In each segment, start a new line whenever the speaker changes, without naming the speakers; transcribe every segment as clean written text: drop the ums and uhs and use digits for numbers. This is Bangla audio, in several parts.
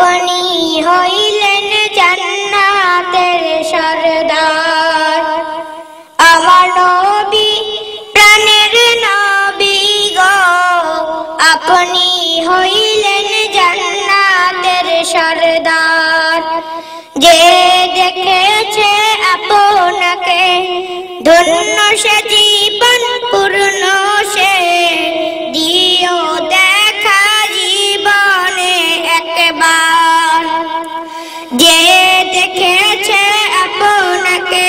আপনি হইলেন জান্নাতের সরদার। আমার নবী প্রাণের নবী গো, আপনি হইলেন জান্নাতের সরদার। যে দেখেছে আপনাকে ধন্য সে জীবন পূর্ণ সে, দিও দেখা জীবনে একবার। যে দেখেছে আপনাকে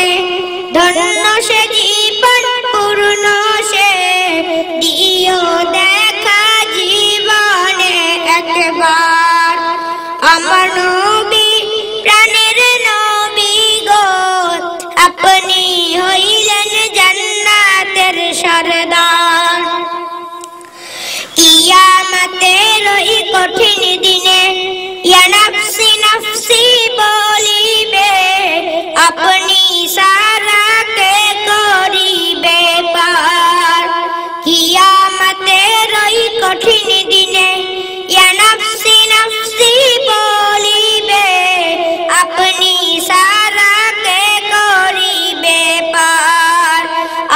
ধন্য সে জীবন পূর্ণ সে, দিও দেখা জীবনে একবার। আমার নবী প্রাণের নবী গো, আপনি হইলেন জান্নাতের সরদার। কিয়ামতের ওই কঠিন দিনে ইয়া নফসি নফসি বলিবে, আপনি সারা কে করিবে পার। কিয়ামতের ওই কঠিন দিনে ইয়া নফসি নফসি বলিবে, আপনি সারা কে করিবে পার।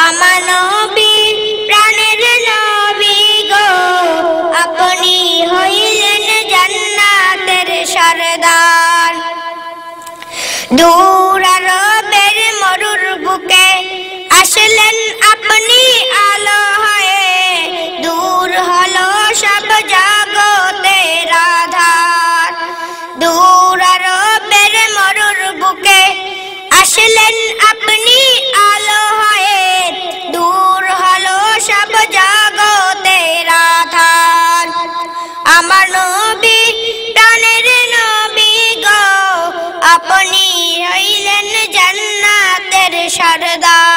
আমার নবী প্রাণের নবী গো, আপনি হইলেন জান্নাতের সরদার। দূর আরবের মরুর বুকে আসলেন আপনি আলো হয়ে, দূর হলো সব জগতের আধার। দূর আরবের মরুর বুকে আসলেন আপনি আলো হয়ে, দূর হলো সব জগতের আধার। আমার নবী প্রাণের নবী গো, আপনি হইলেন জান্নাতের সরদার।